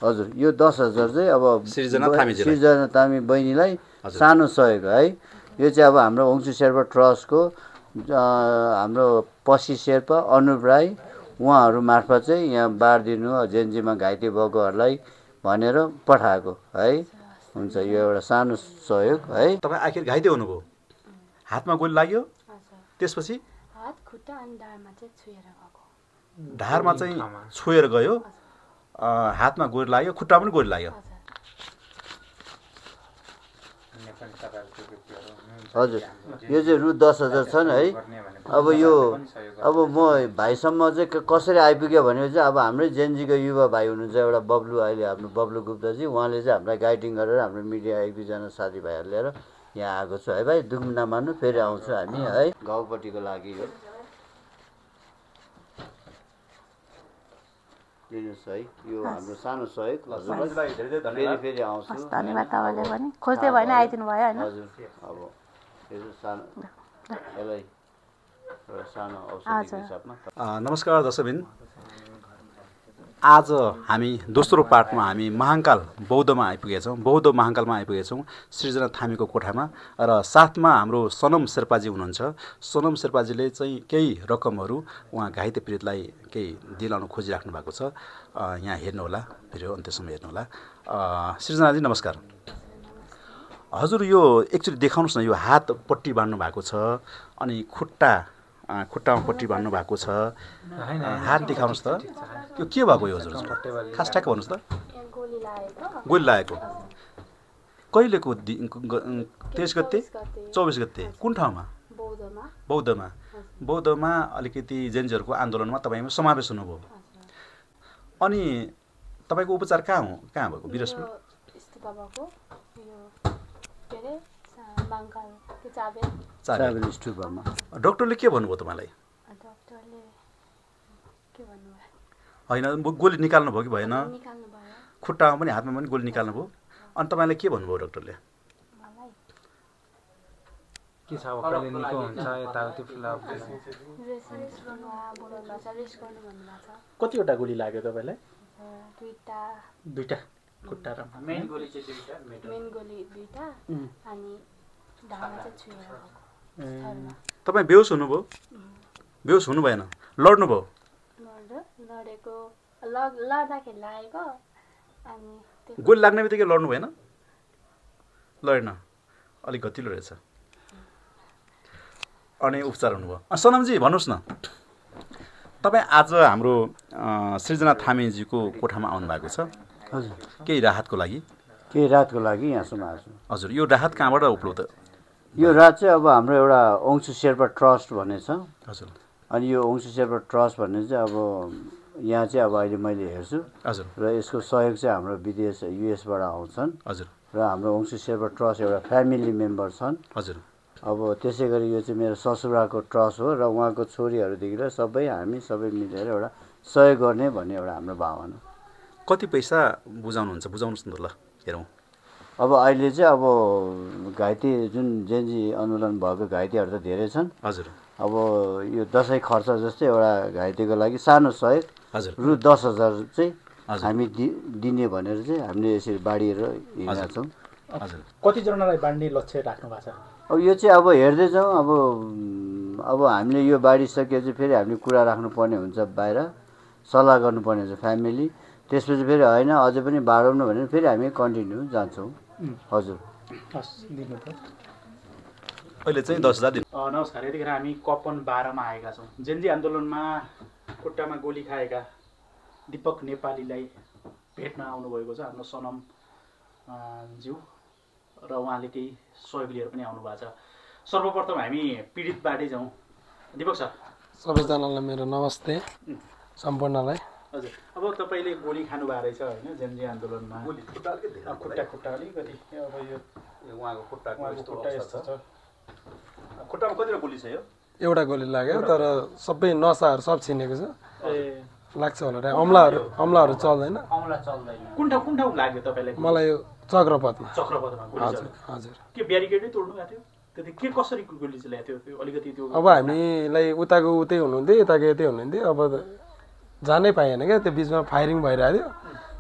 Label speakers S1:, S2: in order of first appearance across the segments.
S1: हजुर यो 10,000 चाहिँ अब
S2: सृजना
S1: तामी बहिनीलाई सानो सहयोग है। यो चाहिँ अब हाम्रो ओङसु शेर्पा ट्रस्टको हाम्रो पसी शेर्पा अनुप राई उहाँहरू मार्फत चाहिँ यहाँ बारिदिनु जेन्जीमा घाइते भएकोहरूलाई भनेर पठाएको है। हुन्छ यो एउटा सानो सहयोग है।
S2: तपाईँ आखिर घाइते हुनुभयो, हातमा गोली लाग्यो, त्यसपछि
S3: हात खुट्टा अनि ढाडमा चाहिँ छुएर गएको।
S2: ढाडमा चाहिँ छुएर गयो, हातमा गोली लाग्यो, खुट्टा पनि गोली लाग्यो।
S1: हजुर यो चाहिँ रु 10,000 छन् है। अब म भाइसम्म चाहिँ कसरी आइपुग्यो भने चाहिँ अब हाम्रै जेनजीको युवा भाइ हुनुहुन्छ एउटा बब्लु, अहिले हाम्रो बब्लु गुप्ताजी, उहाँले चाहिँ हामीलाई गाइडिङ गरेर हाम्रो मिडिया 1-2 जना साथीभाइहरू लिएर यहाँ आएको छु है भाइ। दुःख नमान्नु, फेरि आउँछु हामी है। गाउँपट्टिको लागि यो दिनुहोस् है, यो हाम्रो सानो सहयोग। फेरि आउँछु।
S3: धन्यवाद तपाईँले पनि खोज्दै भएन आइदिनु भयो होइन।
S1: हजुर अब यो सानो यसलाई एउटा सानो औषधिको हिसाबमा।
S2: नमस्कार दर्शकबिन, आज हामी दोस्रो पार्टमा हामी महाङ्काल बौद्धमा आइपुगेछौँ। बौद्ध महाङ्कालमा आइपुगेछौँ सृजना थामीको कोठामा, र साथमा हाम्रो सनम शेर्पाजी हुनुहुन्छ। सनम शेर्पाजीले चाहिँ केही रकमहरू उहाँ घाइते पीडितलाई केही दिलाउन खोजिराख्नु भएको छ। यहाँ हेर्नुहोला, भिडियो अन्त्यसम्म हेर्नुहोला। सृजनाजी नमस्कार। हजुर यो एकचोटि देखाउनुहोस् न, यो हात पट्टी बाँध्नु भएको छ अनि खुट्टामा पट्टी बाँध्नु भएको छ, हात देखाउनुहोस् त। यो के भएको यो हजुर खास ठ्याक्क भन्नुहोस् त। गोली लागेको कहिलेको 23 गते 24 गते कुन ठाउँमा? बौद्धमा अलिकति जेन्जीहरूको आन्दोलनमा तपाईँ समावेश हुनुभयो। अनि तपाईँको उपचार कहाँ भएको? बिरसपुर डक्टरले के भन्नुभयो तपाईँलाई? होइन गोली निकाल्नु भयो कि भएन? खुट्टामा पनि हातमा पनि गोली निकाल्नु भयो। अनि तपाईँलाई के भन्नुभयो डक्टरले?
S4: कतिवटा गोली लाग्यो तपाईँलाई? दुईटा खुट्टा र
S3: मेन गोली दुईटा अनि ढाडमा चाहिँ छुएर गएको।
S2: तपाईँ बेहोस हुनुभयो? बेहोस हुनु भएन, लड्नुभयो?
S3: लडेको लड्दाखेरि लागेको। अनि
S2: गोली लाग्ने बित्तिकै लड्नु भएन? लडेन, अलिक गतिलो रहेछ। अनि उपचार हुनुभयो। सनमजी भन्नुहोस् न, तपाईँ आज हाम्रो सृजना थामीजीको कोठामा आउनु भएको छ।
S1: हजुर
S2: केही राहतको लागि
S1: यहाँसम्म आएको छु।
S2: हजुर यो राहत कहाँबाट उपलब्ध?
S1: यो राहत चाहिँ अब हाम्रो एउटा ओङसु शेर्पा ट्रस्ट भन्ने छ।
S2: हजुर।
S1: अनि यो ओङसु शेर्पा ट्रस्ट भन्ने चाहिँ अब यहाँ चाहिँ अब अहिले मैले हेर्छु।
S2: हजुर।
S1: र यसको सहयोग चाहिँ हाम्रो विदेश युएसबाट आउँछन्।
S2: हजुर।
S1: र हाम्रो ओङसु शेर्पा ट्रस्ट एउटा फ्यामिली मेम्बर छन्।
S2: हजुर।
S1: अब त्यसै गरी यो चाहिँ मेरो ससुराको ट्रस्ट हो र उहाँको छोरीहरूदेखि लिएर सबै मिलेर एउटा सहयोग गर्ने भन्ने एउटा हाम्रो भावना।
S2: कति पैसा बुझाउनुहुन्छ? बुझाउनुहोस् न त ल हेरौँ।
S1: अब अहिले चाहिँ अब घाइते जुन जेन्जी आन्दोलन भएको घाइतेहरू त धेरै छन्।
S2: हजुर।
S1: अब यो दसैँ खर्च जस्तै एउटा घाइतेको लागि सानो सहयोग
S2: हजुर
S1: रु 10,000 चाहिँ हामी दिने भनेर चाहिँ हामीले यसरी बाँडिएर हिँडेका छौँ।
S2: हजुर।
S4: कतिजनालाई बाँड्ने लक्ष्य राख्नु भएको छ?
S1: अब यो चाहिँ अब हेर्दै जाउँ। अब हामीले यो बाँडिसकेपछि फेरि हामीले कुरा राख्नुपर्ने हुन्छ, बाहिर सल्लाह गर्नुपर्ने हुन्छ फ्यामिली। त्यसपछि फेरि होइन अझै पनि बाँडौँ भने फेरि हामी कन्टिन्यू जान्छौँ। हजुर।
S2: अहिले चाहिँ 10,000 दिन।
S4: नमस्कार, यतिखेर हामी कपन 12मा आएका छौँ। जेन्जी आन्दोलनमा खुट्टामा गोली खाएका दीपक नेपालीलाई भेट्न आउनुभएको छ हाम्रो सनम ज्यू, र उहाँले केही सहयोग लिएर पनि आउनुभएको छ। सर्वप्रथम हामी पीडितबाटै जाउँ। दीपक सर,
S5: सबैजनालाई मेरो नमस्ते सम्पूर्णलाई।
S4: हजुर, अब तपाईँले गोली खानुभएको रहेछ होइन जेन्जी आन्दोलनमा? खुट्टा अलिकति अब यो
S2: उहाँको खुट्टा
S4: यस्तो छ।
S2: खुट्टामा कतिवटा गोली छ? यो
S5: एउटा गोली लाग्यो, तर सबै नसाहरू सब छिनेको छ। लाग्छ होला र अम्लाहरू चल्दैन।
S4: कुन ठाउँ लाग्यो तपाईँलाई?
S5: मलाई यो चक्रपथमा
S4: गोली?
S5: हजुर।
S4: के ब्यारिकेडै तोड्नु भएको थियो? त्यति के कसरी गोली चलाएको थियो अलिकति त्यो?
S5: अब हामीलाई उताको उतै हुनुहुन्थ्यो, यताको यतै हुनुहुन्थ्यो। अब जानै पाएन क्या, त्यो बिचमा फायरिङ भइरहेको थियो।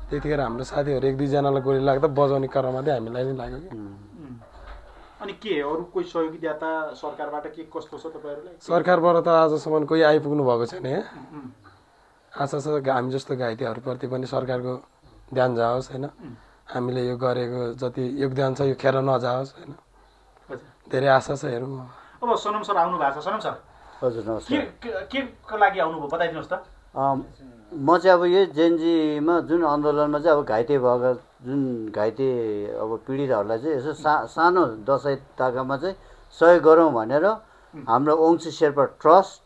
S5: त्यतिखेर हाम्रो साथीहरू 1-2 जनालाई गोली लाग्दा बजाउने क्रममा चाहिँ हामीलाई नै लाग्यो कि
S4: अनि के अरू कोही सहयोगीदाता सरकारबाट के कस्तो छ तपाईँहरूलाई
S5: सरकारबाट त आजसम्म कोही आइपुग्नु भएको छैन यहाँ आशा छ हामी जस्तो घाइतेहरूप्रति पनि सरकारको ध्यान जाओस् होइन हामीले यो गरेको जति योगदान छ यो खेर नजाओस् होइन धेरै आशा छ हेरौँ
S4: अब सोनम सर आउनु भएको छ सोनम सर
S1: हजुर नमस्कार
S4: के को लागि आउनुभयो बताइदिनुहोस् त
S1: म चाहिँ अब यो जेएनजीमा जुन आन्दोलनमा चाहिँ अब घाइते भएका जुन घाइते अब पीडितहरूलाई चाहिँ यसो सानो दसैँ ताकामा चाहिँ सहयोग गरौँ भनेर हाम्रो ओङ्सी शेर्पा ट्रस्ट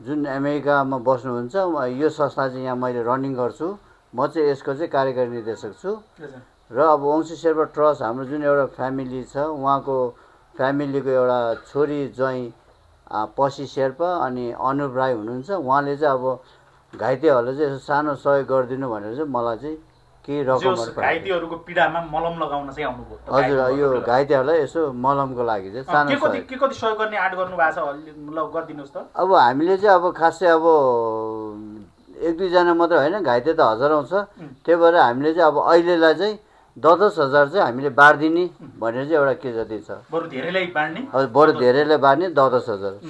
S1: जुन अमेरिकामा बस्नुहुन्छ यो संस्था चाहिँ यहाँ मैले रनिङ गर्छु म चाहिँ यसको चाहिँ कार्यकारी निर्देशक छु र अब ओङ्सी शेर्पा ट्रस्ट हाम्रो जुन एउटा फ्यामिली छ उहाँको फ्यामिलीको एउटा छोरी ज्वाइँ पसी शेर्पा अनि अनुप राई हुनुहुन्छ उहाँले चाहिँ अब घाइतेहरूलाई चाहिँ यसो सानो सहयोग गरिदिनु भनेर चाहिँ मलाई चाहिँ केही रकमहरू
S4: घाइतेहरूको पीडामा मलम लगाउन चाहिँ आउनुभयो
S1: हजुर यो घाइतेहरूलाई यसो मलमको लागि चाहिँ सानो
S4: के कति सहयोग गर्ने आँट गर्नु भएको छ ल गरिदिनुहोस् त
S1: अब हामीले चाहिँ अब खासै अब 1-2 जना मात्र होइन घाइते त हजारौँ छ त्यही भएर हामीले चाहिँ अब अहिलेलाई चाहिँ 10,000 चाहिँ हामीले बाँडिदिने भनेर चाहिँ एउटा के जति छ
S4: बरु धेरैलाई बाँड्ने
S1: हजुर बरु धेरैलाई बाँड्ने 10,000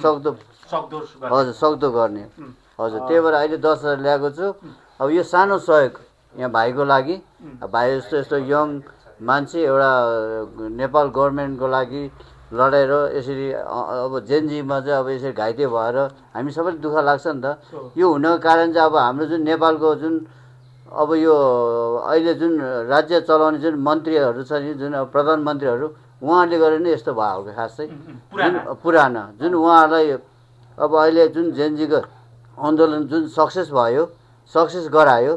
S1: हजुर सक्दो गर्ने हजुर त्यही भएर अहिले 10,000 ल्याएको छु अब यो सानो सहयोग यहाँ भाइको लागि भाइ यस्तो यङ मान्छे एउटा नेपाल गभर्मेन्टको लागि लडेर यसरी अब जेएनजीमा चाहिँ अब यसरी घाइते भएर हामी सबैले दुःख लाग्छ नि त यो हुनको कारण चाहिँ अब हाम्रो जुन नेपालको जुन अब यो अहिले जुन राज्य चलाउने जुन मन्त्रीहरू छ नि जुन अब प्रधानमन्त्रीहरू उहाँहरूले गरेर नै यस्तो भयो हो खास चाहिँ पुराना जुन उहाँहरूलाई अब अहिले जुन जेएनजीको आन्दोलन जुन सक्सेस गरायो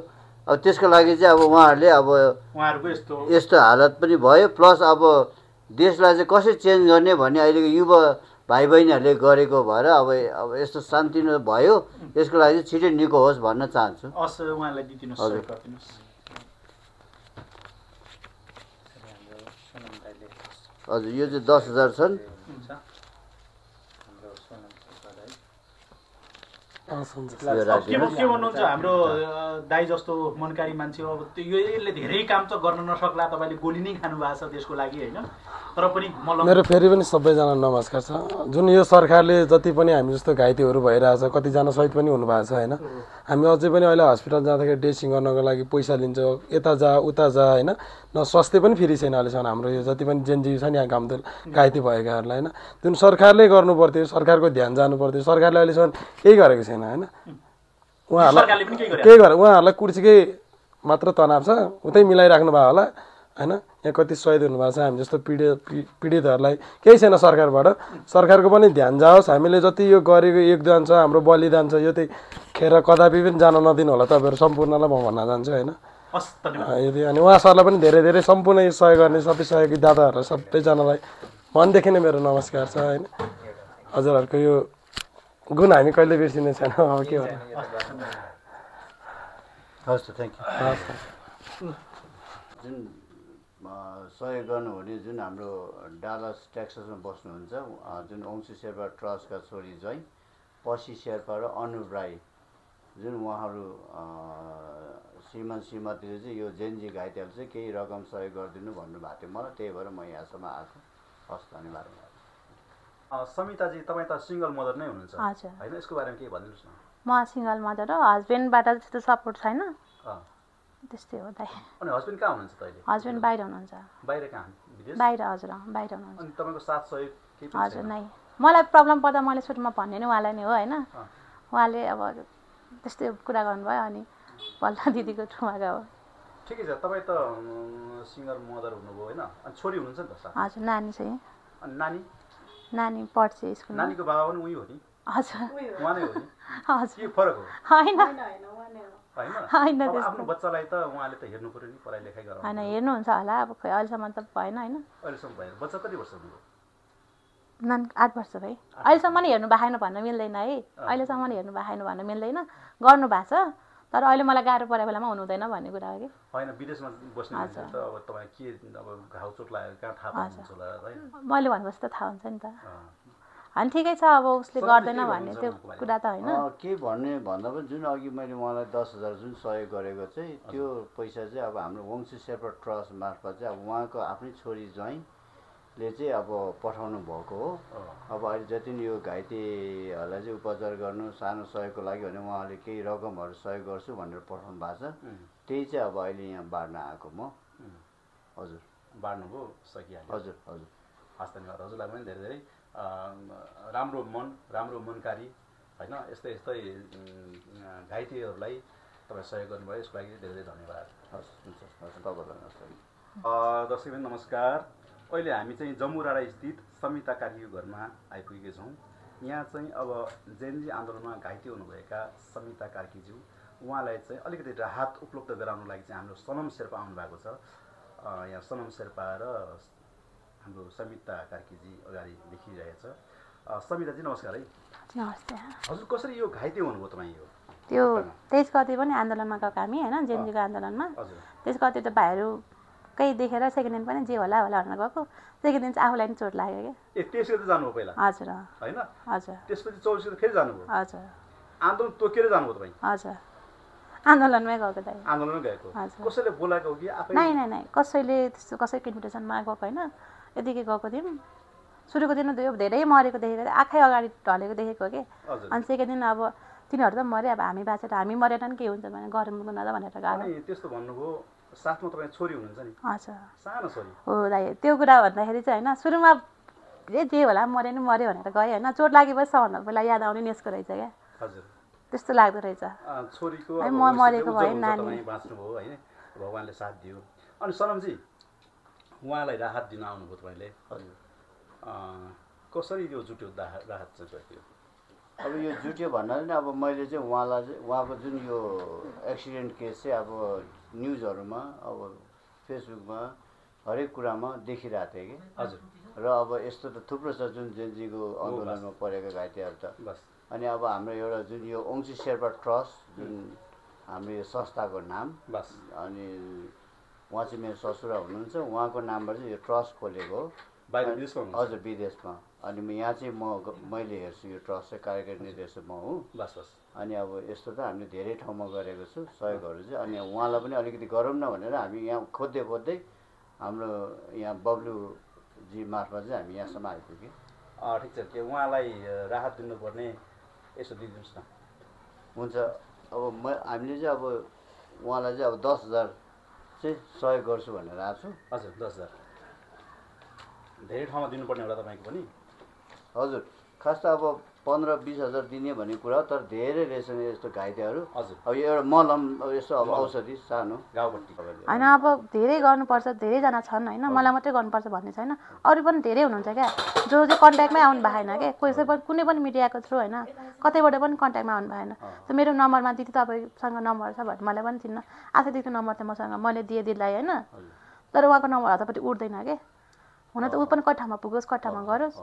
S1: अब त्यसको लागि चाहिँ अब उहाँहरूले अब यस्तो हालत पनि भयो प्लस अब देशलाई चाहिँ कसरी चेन्ज गर्ने भन्ने अहिलेको युवा भाइ बहिनीहरूले गरेको भएर अब यस्तो शान्ति भयो यसको लागि छिटै निको होस् भन्न चाहन्छु हजुर यो चाहिँ 10,000 छन्
S4: के भन्नुहुन्छ हाम्रो दाइ जस्तो मनकारी मान्छे अब त्यो यसले धेरै काम त गर्न नसक्ला तपाईँले गोली नै खानु भएको छ त्यसको लागि होइन तर पनि
S5: मेरो फेरि पनि सबैजना नमस्कार छ जुन यो सरकारले जति पनि हामी जस्तो घाइतेहरू भइरहेछ कतिजना सहित पनि हुनुभएको छ होइन हामी अझै पनि अहिले हस्पिटल जाँदाखेरि ड्रेसिङ गर्नको लागि पैसा लिन्छ यता जा उता जा होइन न स्वास्थ्य पनि फ्री छैन अहिलेसम्म हाम्रो यो जति पनि जेएनजी छ नि यहाँ घामदुल घाइते भएकाहरूलाई होइन जुन सरकारले गर्नु पर्थ्यो सरकारको ध्यान जानु पर्थ्यो सरकारले अहिलेसम्म केही गरेको छैन होइन उहाँहरूलाई कुर्सीकै मात्र तनाव छ उतै मिलाइराख्नु भयो होला होइन यहाँ कति सहिद हुनुभएको छ हामी जस्तो पीडितहरूलाई केही छैन सरकारबाट सरकारको पनि ध्यान जाओस् हामीले जति यो गरेको योगदान छ हाम्रो बलिदान छ यो चाहिँ खेर कदापि पनि जान नदिनु होला तपाईँहरू सम्पूर्णलाई म भन्न चाहन्छु होइन यदि अनि उहाँ सरलाई पनि धेरै धेरै सम्पूर्ण यो सहयोग गर्ने सबै सहयोगी दादाहरूलाई सबैजनालाई मनदेखि नै मेरो नमस्कार छ होइन हजुरहरूको यो गुण हामी कहिले बिर्सिने छैन अब के भन्नु
S1: हस् त थ्याङ्क यू जुन सहयोग गर्नुहुने जुन हाम्रो डालस टेक्ससमा बस्नुहुन्छ जुन ओङ्सी शेर्पा ट्रस्टका छोरी ज्वाइँ पसी शेर्पा र अनुप राई जुन उहाँहरू श्रीमतीले चाहिँ यो जेएनजी घाइतेहरू चाहिँ केही रकम सहयोग गरिदिनु भन्नुभएको थियो मलाई त्यही भएर म यहाँसम्म आएको हस् धन्यवाद
S2: समिताजी तपाईँ त सिङ्गल मदर नै हुनुहुन्छ होइन यसको बारेमा केही भनिदिनुहोस् न
S6: म सिङ्गल मदर हो हस्बेन्डबाट त्यस्तो सपोर्ट छैन त्यस्तै हो दाइ
S2: अनि हस्बेन्ड कहाँ हुनुहुन्छ त अहिले
S6: हस्बेन्ड बाहिर हुनुहुन्छ
S2: बाहिर कहाँ विदेश
S6: बाहिर हजुर बाहिर हुनुहुन्छ
S2: अनि तपाईँको साथ सहयोग केही
S6: हजुर नै मलाई प्रब्लम पर्दा मैले सुरुमा भन्ने नै उहाँलाई नै हो होइन उहाँले अब त्यस्तै कुरा गर्नुभयो अनि बल्ल दिदीको ठुमा गयो
S2: ठिकै छ तपाईँ त सिङ्गल मदर हुनुभयो होइन अनि छोरी हुनुहुन्छ नि त
S6: हजुर नानी चाहिँ
S2: अनि
S6: नानी पढ्छ स्कुल
S2: नानीको बाबा पनि उही हो नि
S6: हजुर
S2: उहाँ नै हो नि
S6: हजुर
S2: के फरक हो
S6: होइन
S2: होइन आफ्नो बच्चालाई त उहाँले त हेर्नु पर्यो नि पढाइ लेखाइ गराउनु
S6: होइन हेर्नुहुन्छ होला अब खै अहिलेसम्म त भएन होइन
S2: अहिलेसम्म भएन बच्चा कति वर्ष हुनुभयो
S6: 8 वर्ष भाइ अहिलेसम्म नि हेर्नु भएन भन्न मिल्दैन है अहिलेसम्म नि हेर्नु भएन भन्न मिल्दैन गर्नु भएको छ तर अहिले मलाई गाह्रो परेको बेलामा हुनु हुँदैन भन्ने कुरा हो कि
S2: होइन विदेशमा बस्ने मान्छे त अब तपाईँ के अब घाउ चोट लाग्यो कहाँ थाहा पाउनुहुन्छ होला है
S6: मैले भनेपछि त थाहा हुन्छ नि त अनि ठिकै छ अब उसले गर्दैन भन्ने त्यो कुरा त होइन।
S1: के भन्ने भन्दा पनि जुन अघि मैले उहाँलाई 10,000 जुन सहयोग गरेको चाहिँ त्यो पैसा चाहिँ अब हाम्रो वंशी शेर्पा ट्रस्ट मार्फत चाहिँ अब उहाँको आफ्नै छोरी ज्वाइँले चाहिँ अब पठाउनु भएको हो। अब अहिले जति नि यो घाइतेहरूलाई चाहिँ उपचार गर्नु सानो सहयोगको लागि भने उहाँले केही रकमहरू सहयोग गर्छु भनेर पठाउनु भएको छ। त्यही चाहिँ अब अहिले यहाँ बाँड्न आएको म। हजुर
S2: बाँड्नुभयो सकिहाल्यो।
S1: हजुर हजुर
S2: हस् धन्यवाद। हजुरलाई पनि धेरै धेरै राम्रो मनकारी होइन यस्तै यस्तै घाइतेहरूलाई तपाईँ सहयोग गर्नुभयो यसको लागि धेरै धेरै धन्यवाद।
S1: हस् हुन्छ हस् तपाईँलाई
S2: दर्शकबिन नमस्कार। अहिले हामी चाहिँ जम्मूराडा स्थित समिता कार्कीको घरमा आइपुगेका छौँ। यहाँ चाहिँ अब जेएनजी आन्दोलनमा घाइते हुनुभएका समिता कार्कीज्यू उहाँलाई चाहिँ अलिकति राहत उपलब्ध गराउनको लागि चाहिँ हाम्रो सनम शेर्पा आउनुभएको छ। यहाँ सनम शेर्पा र हाम्रो समिता कार्कीजी अगाडि देखिरहेछ। समिताजी नमस्कार है।
S6: नमस्ते।
S2: हजुर कसरी यो घाइते हुनुभयो तपाईँ? यो
S6: त्यो 23 गते पनि आन्दोलनमा गएको हामी होइन जेएनजीको आन्दोलनमा। 23 गते त भाइहरू केही देखेर सेकेन्ड दिन पनि जे होला भनेर गएको। सेकेन्ड दिन चाहिँ आफूलाई पनि चोट लाग्यो क्या।
S2: 23 गते जानुभयो पहिला?
S6: हजुर
S2: होइन
S6: हजुर।
S2: त्यसपछि 24 गते फेरि जानुभयो?
S6: हजुर।
S2: आन्दोलन तोकेर जानुभयो तपाईँ?
S6: हजुर आन्दोलनमै गएको दाइ।
S2: आन्दोलनमै गएको? कसैले बोलाएको कि आफै?
S6: नै कसैले त्यस्तो कसैको इन्भिटेसनमा गएको होइन। यतिकै गएको थियौँ। सुरुको दिन धेरै मरेको देखेको थिएँ, आँखै अगाडि ढलेको देखेको कि। अनि सेकेन्ड दिन अब तिनीहरू त मऱ्यो, अब हामी बाँचेर हामी मरेर नि के हुन्छ भने गरम हुँदैन भनेर गएको।
S2: त्यस्तो भन्नुभयो। साथमा तपाईँ छोरी हुनुहुन्छ नि?
S6: हजुर
S2: सानो छोरी
S6: हो दाइ। त्यो कुरा भन्दाखेरि चाहिँ होइन सुरुमा जे होला मऱ्यो नि मऱ्यो भनेर गएँ होइन। चोट लागेपछि सबभन्दा पहिला याद आउने नि यसको रहेछ क्या।
S2: हजुर
S6: त्यस्तो लाग्दो रहेछ।
S2: छोरीको
S6: म मरेको भए नानी
S2: बाँच्नुभयो होइन, भगवान्ले साथ दियो। अनि सनमजी उहाँलाई राहत दिन आउनुभयो तपाईँले।
S1: हजुर
S2: कसरी यो जुट्यो राहत चाहिँ त्यो?
S1: अब यो जुट्यो भन्नाले नि अब मैले चाहिँ उहाँलाई चाहिँ उहाँको जुन यो एक्सिडेन्ट केस चाहिँ अब न्युजहरूमा अब फेसबुकमा हरेक कुरामा देखिरहेको थिएँ कि।
S2: हजुर।
S1: र अब यस्तो त थुप्रो छ जुन जेएनजीको आन्दोलनमा परेका घाइतेहरू त।
S2: बस
S1: अनि अब हाम्रो एउटा जुन यो वंशी शेर्पा ट्रस्ट जुन हाम्रो यो संस्थाको नाम
S2: बस
S1: अनि उहाँ चाहिँ मेरो ससुरा हुनुहुन्छ, उहाँको नामबाट चाहिँ यो ट्रस्ट खोलेको हो।
S2: बाहिर विदेशमा?
S1: हजुर विदेशमा। अनि यहाँ चाहिँ मैले हेर्छु यो ट्रस्ट चाहिँ कार्यकारी निर्देशक म हुँ।
S2: बस बस।
S1: अनि अब यस्तो त हामीले धेरै ठाउँमा गरेको छु सहयोगहरू चाहिँ। अनि उहाँलाई पनि अलिकति गरौँ न भनेर हामी यहाँ खोज्दै हाम्रो यहाँ बब्लुजी मार्फत चाहिँ हामी यहाँसम्म आइपुग्यौँ।
S2: ठिक छ। के उहाँलाई राहत दिनुपर्ने यसो दिनुहोस् न।
S1: हुन्छ। अब हामीले चाहिँ अब उहाँलाई चाहिँ अब 10,000 चाहिँ सहयोग गर्छु भनेर आएको छु।
S2: हजुर 10,000 धेरै ठाउँमा दिनुपर्ने होला तपाईँको पनि?
S1: हजुर खास त अब 15-20 हजार दिने भन्ने कुरा, तर धेरै रहेछ यस्तो घाइतेहरू।
S2: हजुर।
S1: अब यो एउटा मलम यस्तो अब औषधि सानो
S2: गाउँपट्टि
S6: होइन। अब धेरै गर्नुपर्छ, धेरैजना छन् होइन, मलाई मात्रै गर्नुपर्छ भन्ने छैन, अरू पनि धेरै हुनुहुन्छ क्या जो चाहिँ कन्ट्याक्टमै आउनु भएन क्या। कसै पनि कुनै पनि मिडियाको थ्रु होइन कतैबाट पनि कन्ट्याक्टमा आउनु भएन। त मेरो नम्बरमा दिदी तपाईँसँग नम्बर छ भने मलाई पनि चिन्न। आशा दिदीको नम्बर त मसँग मैले दिएँ दिदीलाई होइन, तर उहाँको नम्बर हतपट्टि उठ्दैन क्या। हुन त ऊ पनि कट्ठामा पुगोस् कट्ठामा गरोस्।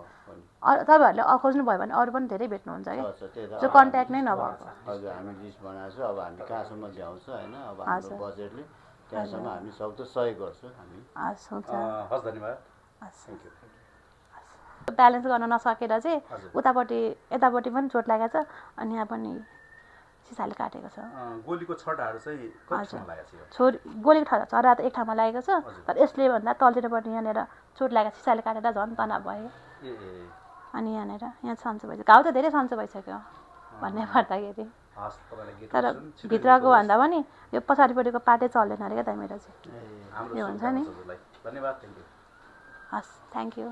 S6: तपाईँहरूले खोज्नुभयो भने अरू पनि धेरै भेट्नुहुन्छ क्या जो कन्ट्याक्ट नै नभएको।
S1: हजुर हामी लिस्ट बनाएको छु। अब हामी कहाँसम्म ल्याउँछ होइन, अब हाम्रो बजेटले त्यहाँसम्म हामी सक्दो सहयोग गर्छौँ हामी।
S6: हस् हुन्छ।
S2: हस् धन्यवाद।
S6: Thank you. ब्यालेन्स गर्न नसकेर चाहिँ यतापट्टि पनि चोट लागेको छ अनि यहाँ पनि सिसाले काटेको छ।
S2: गोलीको छटाहरू चाहिँ कति ठाउँमा लागेको छ?
S6: गोलीको छरा त एक ठाउँमा लागेको छ, तर यसले भन्दा तलतिरपट्टि यहाँनिर चोट लागेको सिसाले काटेर झन् तनाव भयो। अनि यहाँनिर यहाँ सन्चो भइसक्यो, घाउ त धेरै सन्चो भइसक्यो भन्ने पर्दाखेरि। तर भित्रको भन्दा पनि यो पछाडिपट्टिको पाटै चल्दैन अरे क्या त मेरो चाहिँ। यो हुन्छ नि।
S2: धन्यवाद।
S6: हस् थ्याङ्क यू।